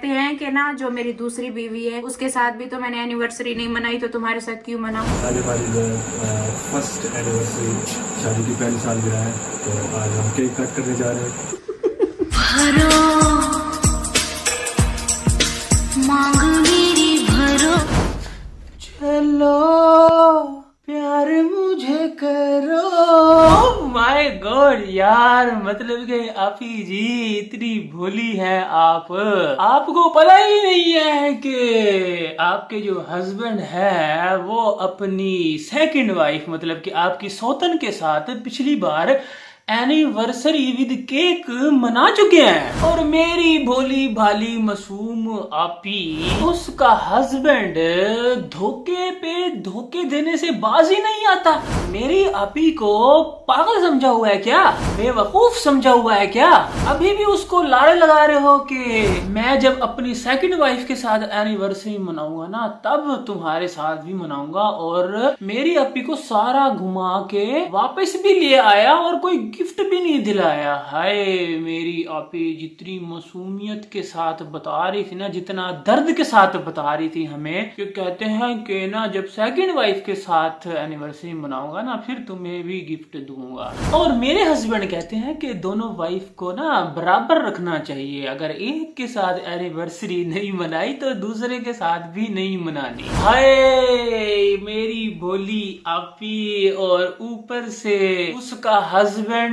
कहते हैं कि ना जो मेरी दूसरी बीवी है उसके साथ भी तो मैंने एनिवर्सरी नहीं मनाई, तो तुम्हारे साथ क्यों मनाऊं। आज हमारी जो फर्स्ट एनिवर्सरी शादी की पहली सालगिरह है, तो आज हम केक कट करने जा रहे हैं। मांग मेरी भरो, चलो प्यार मुझे करो। माय गॉड यार, मतलब कि आपी जी इतनी भोली है आप, आपको पता ही नहीं है कि आपके जो हस्बैंड है वो अपनी सेकंड वाइफ मतलब कि आपकी सौतन के साथ पिछली बार एनिवर्सरी विद केक मना चुके हैं। और मेरी भोली भाली मासूम आपी, उसका हस्बैंड धोखे पे धोखे देने से बाज ही नहीं आता। मेरी आपी को पागल समझा हुआ है क्या, बेवकूफ समझा हुआ है क्या? अभी भी उसको लाड़े लगा रहे हो कि मैं जब अपनी सेकंड वाइफ के साथ एनिवर्सरी मनाऊंगा ना तब तुम्हारे साथ भी मनाऊंगा। और मेरी आपी को सारा घुमा के वापस भी ले आया और कोई गिफ्ट भी नहीं दिलाया। हाय मेरी आपी जितनी मासूमियत के साथ बता रही थी ना, जितना दर्द के साथ बता रही थी हमें, कि कहते हैं कि ना जब सेकंड वाइफ के साथ एनिवर्सरी मनाऊंगा ना फिर तुम्हें भी गिफ्ट दूंगा। और मेरे हस्बैंड कहते हैं कि दोनों वाइफ को ना बराबर रखना चाहिए, अगर एक के साथ एनिवर्सरी नहीं मनाई तो दूसरे के साथ भी नहीं मनानी। हाय मेरी भोली आपी, और ऊपर से उसका हस्बैंड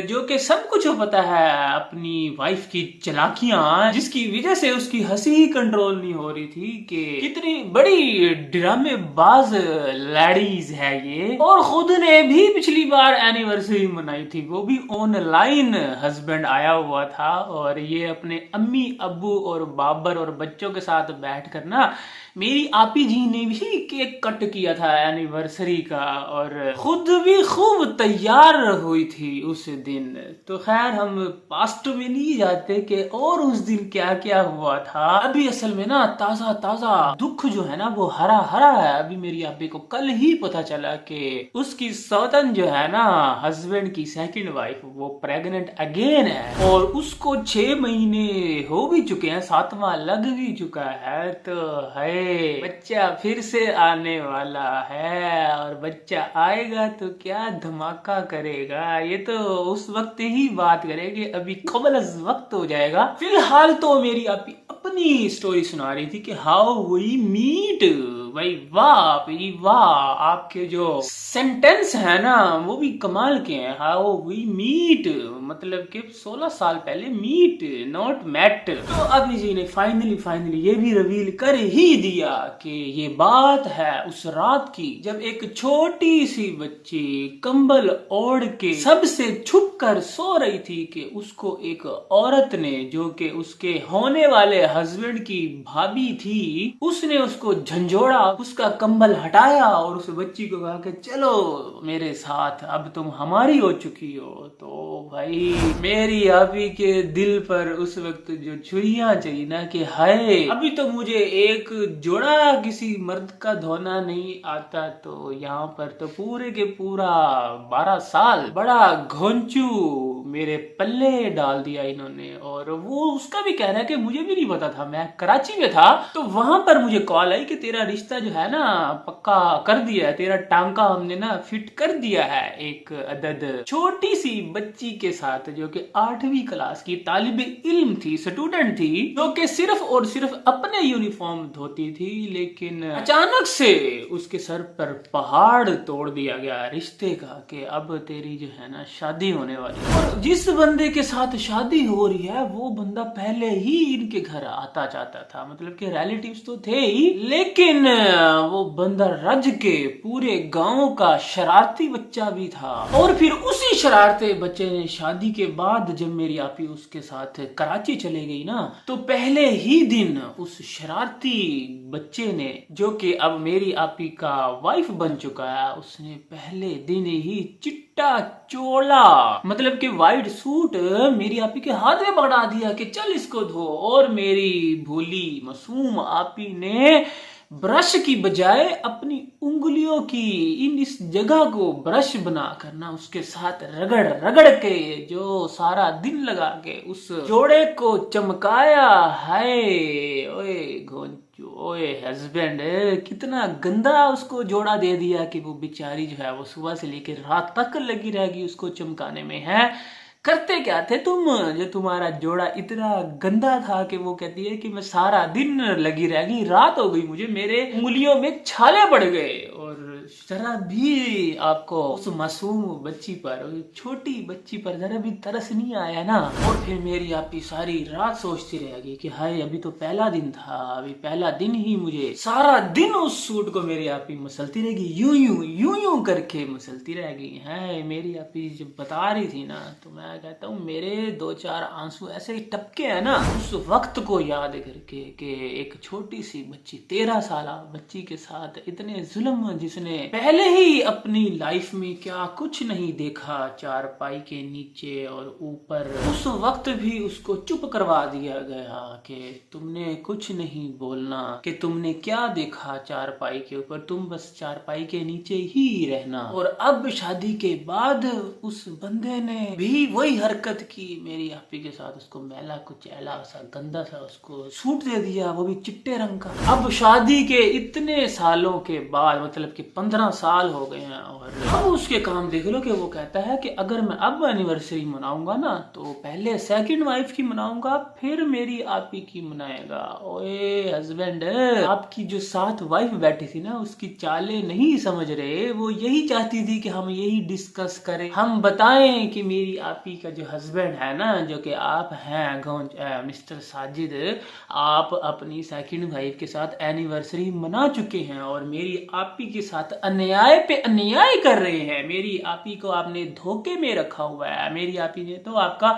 जो कि सब कुछ पता है अपनी वाइफ की चालाकियां, जिसकी वजह से उसकी हंसी ही कंट्रोल नहीं हो रही थी कि कितनी बड़ी ड्रामेबाज लेडीज है ये। और खुद ने भी पिछली बार एनिवर्सरी मनाई थी, वो भी ऑनलाइन हस्बैंड आया हुआ था, और ये अपने अम्मी अब्बू और बाबर और बच्चों के साथ बैठ कर ना मेरी आपी जी ने भी केक कट किया था एनिवर्सरी का, और खुद भी खूब तैयार हुई थी उस दिन। तो खैर हम पास्ट में नहीं जाते कि और उस दिन क्या क्या हुआ था। अभी असल में ना ताजा ताजा दुख जो है ना वो हरा हरा है। अभी मेरी आपी को कल ही पता चला कि उसकी सौतन जो है ना हस्बैंड की सेकंड वाइफ वो प्रेग्नेंट अगेन है, और उसको 6 महीने हो भी चुके हैं, 7वां लग भी चुका है। तो है बच्चा फिर से आने वाला है, और बच्चा आएगा तो क्या धमाका करेगा ये तो उस वक्त ही बात करेंगे, अभी कबल अज वक्त हो जाएगा। फिलहाल तो मेरी आपी अपनी स्टोरी सुना रही थी कि हाउ वी मीट। भाई वाह भाई वाह, आपके जो सेंटेंस है ना वो भी कमाल के हैं। हाउ वी मीट मतलब कि 16 साल पहले मीट नॉट मैट। तो अभी जी ने फाइनली ये भी रिवील कर ही दिया कि ये बात है उस रात की जब एक छोटी सी बच्ची कंबल ओढ़ के सबसे छुप कर सो रही थी कि उसको एक औरत ने, जो कि उसके होने वाले हस्बैंड की भाभी थी, उसने उसको झंझोड़ा, उसका कंबल हटाया और उस बच्ची को कहा कि चलो मेरे साथ, अब तुम हमारी हो चुकी हो। तो भाई मेरी आपी के दिल पर उस वक्त जो छुरियां चाहिए ना कि हाय अभी तो मुझे एक जोड़ा किसी मर्द का धोना नहीं आता, तो यहाँ पर तो पूरे के पूरा 12 साल बड़ा घोंचू मेरे पल्ले डाल दिया इन्होंने। और वो उसका भी कहना है कि मुझे भी नहीं पता था, मैं कराची में था तो वहां पर मुझे कॉल आई कि तेरा रिश्ता जो है ना पक्का कर दिया है, तेरा टांका हमने ना फिट कर दिया है एक अदद छोटी सी बच्ची के साथ, जो कि 8वीं क्लास की तालिबे इल्म थी, स्टूडेंट थी, जो कि सिर्फ और सिर्फ अपने यूनिफॉर्म धोती थी। लेकिन अचानक से उसके सर पर पहाड़ तोड़ दिया गया रिश्ते का कि अब तेरी जो है ना शादी होने वाली है। और जिस बंदे के साथ शादी हो रही है वो बंदा पहले ही इनके घर आता जाता था, मतलब कि रिलेटिव्स तो थे ही, लेकिन वो बंदा रज के पूरे गांव का शरारती बच्चा भी था। और फिर उसी शरारते बच्चे ने शादी के बाद जब मेरी आपी उसके साथ कराची चले गई ना, तो पहले ही दिन उस शरारती बच्चे ने, जो कि अब मेरी आपी का वाइफ बन चुका है, उसने पहले दिन ही चिट्टा चोला मतलब कि वाइट सूट मेरी आपी के हाथ में पकड़ा दिया कि चल इसको धो। और मेरी भोली मासूम आपी ने ब्रश की बजाय अपनी उंगलियों की इस जगह को ब्रश बना करना उसके साथ रगड़ रगड़ के जो सारा दिन लगा के उस जोड़े को चमकाया। हाय ओए गोंचू, ओए हस्बैंड, कितना गंदा उसको जोड़ा दे दिया कि वो बेचारी जो है वो सुबह से लेकर रात तक लगी रहेगी उसको चमकाने में। है करते क्या थे तुम जो तुम्हारा जोड़ा इतना गंदा था कि वो कहती है कि मैं सारा दिन लगी रहेगी, रात हो गई मुझे, मेरे उंगलियों में छाले पड़ गए। और जरा भी आपको उस मासूम बच्ची पर, छोटी बच्ची पर जरा भी तरस नहीं आया ना। और फिर मेरी आपी सारी रात सोचती रहेगी कि हाय अभी तो पहला दिन था, अभी पहला दिन ही मुझे सारा दिन उस सूट को मेरी आपी मसलती रहेगी, यूं यूं करके मसलती रहेगी। है मेरी आपी जब बता रही थी ना तो मैं कहता हूँ मेरे 2-4 आंसू ऐसे टपके हैं ना उस वक्त को याद करके कि एक छोटी सी बच्ची 13 साल बच्ची के साथ इतने जुल्म, जिसने पहले ही अपनी लाइफ में क्या कुछ नहीं देखा, चारपाई के नीचे और ऊपर, उस वक्त भी उसको चुप करवा दिया गया कि तुमने कुछ नहीं बोलना, कि तुमने क्या देखा चारपाई के ऊपर, तुम बस चारपाई के नीचे ही रहना। और अब शादी के बाद उस बंदे ने भी वही हरकत की मेरी आपी के साथ, उसको मैला कुचैला सा गंदा सा उसको सूट दे दिया, वो भी चिट्टे रंग का। अब शादी के इतने सालों के बाद, मतलब कि 15 साल हो गए हैं, और अब उसके काम देख लो कि वो कहता है कि अगर मैं अब एनिवर्सरी मनाऊंगा ना तो पहले सेकंड वाइफ की मनाऊंगा फिर मेरी आपी की मनाएगा। ओए हस्बैंड, आपकी जो साथ वाइफ बैठी थी ना उसकी चाले नहीं समझ रहे, वो यही चाहती थी कि हम यही डिस्कस करें, हम बताएं कि मेरी आपी का जो हस्बैंड है ना, जो कि आप हैं मिस्टर साजिद, आप अपनी सेकंड वाइफ के साथ एनिवर्सरी मना चुके हैं और मेरी आपी के साथ अन्याय पे अन्याय कर रहे हैं। मेरी आपी को आपने धोखे में रखा हुआ है। मेरी आपी ने तो आपका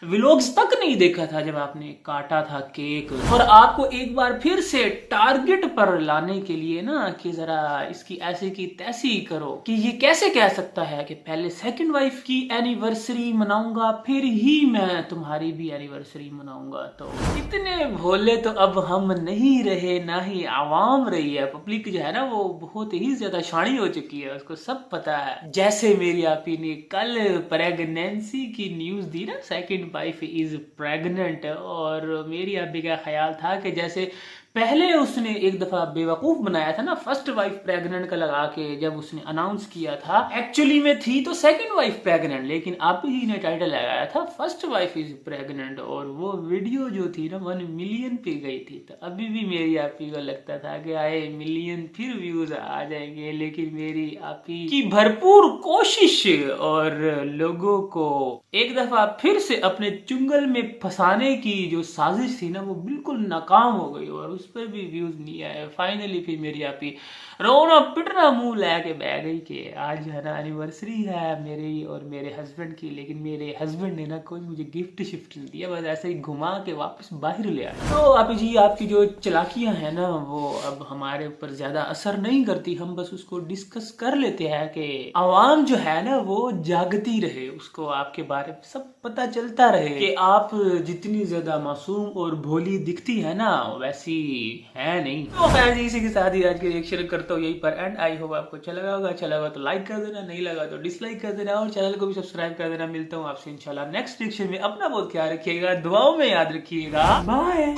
व्लॉग्स तक नहीं देखा था जब आपने काटा था केक, और आपको एक बार फिर से टारगेट पर लाने के लिए ना कि जरा इसकी ऐसे की तैसी करो कि ये कैसे कह सकता है कि पहले सेकंड वाइफ की एनिवर्सरी मनाऊंगा फिर ही मैं तुम्हारी भी एनिवर्सरी मनाऊंगा। तो इतने भोले तो अब हम नहीं रहे, ना ही आवाम रही है। पब्लिक जो है ना वो बहुत ही ज्यादा शानी हो चुकी है, उसको सब पता है। जैसे मेरी आपी ने कल प्रेगनेंसी की न्यूज दी ना, सेकंड वाइफ इज प्रेग्नेंट, और मेरी आपी का ख्याल था कि जैसे पहले उसने एक दफा बेवकूफ बनाया था ना फर्स्ट वाइफ प्रेग्नेंट का लगा के, जब उसने अनाउंस किया था, एक्चुअली में थी तो सेकंड वाइफ प्रेग्नेंट, लेकिन आप ही ने टाइटल लगाया था फर्स्ट वाइफ इज प्रेग्नेंट, और वो वीडियो जो थी ना 1 मिलियन पे गई थी। तो अभी भी मेरी आपी को लगता था कि आए मिलियन फिर व्यूज आ जाएंगे, लेकिन मेरी आपी की भरपूर कोशिश और लोगों को एक दफा फिर से अपने चुंगल में फंसाने की जो साजिश थी ना वो बिल्कुल नाकाम हो गई, और उस पर भी व्यूज नहीं आए। फाइनली फिर मेरी आपी रोना पिटना मुंह लेके बह गई कि आज है ना एनिवर्सरी है मेरी और मेरे हस्बैंड की, लेकिन मेरे हस्बैंड ने ना कोई मुझे गिफ्ट शिफ्ट नहीं दिया, बस ऐसे ही घुमा के वापस बाहर ले आया। तो आपी जी आपकी जो चालाकियां हैं ना वो अब हमारे ऊपर ज्यादा असर नहीं करती, हम बस उसको डिस्कस कर लेते हैं कि आवाम जो है ना वो जागती रहे, उसको आपके बारे में सब पता चलता रहे कि आप जितनी ज्यादा मासूम और भोली दिखती है ना वैसी है नहीं। तो खैर जी इसी के साथ ही आज के रिएक्शन करता हूँ यही पर एंड। आई होप आपको अच्छा लगा होगा, अच्छा लगा तो लाइक कर देना, नहीं लगा तो डिसलाइक कर देना, और चैनल को भी सब्सक्राइब कर देना। मिलता हूँ आपसे इंशाल्लाह नेक्स्ट रिएक्शन में। अपना बहुत ख्याल रखिएगा, दुआओं में याद रखिएगा। बाय।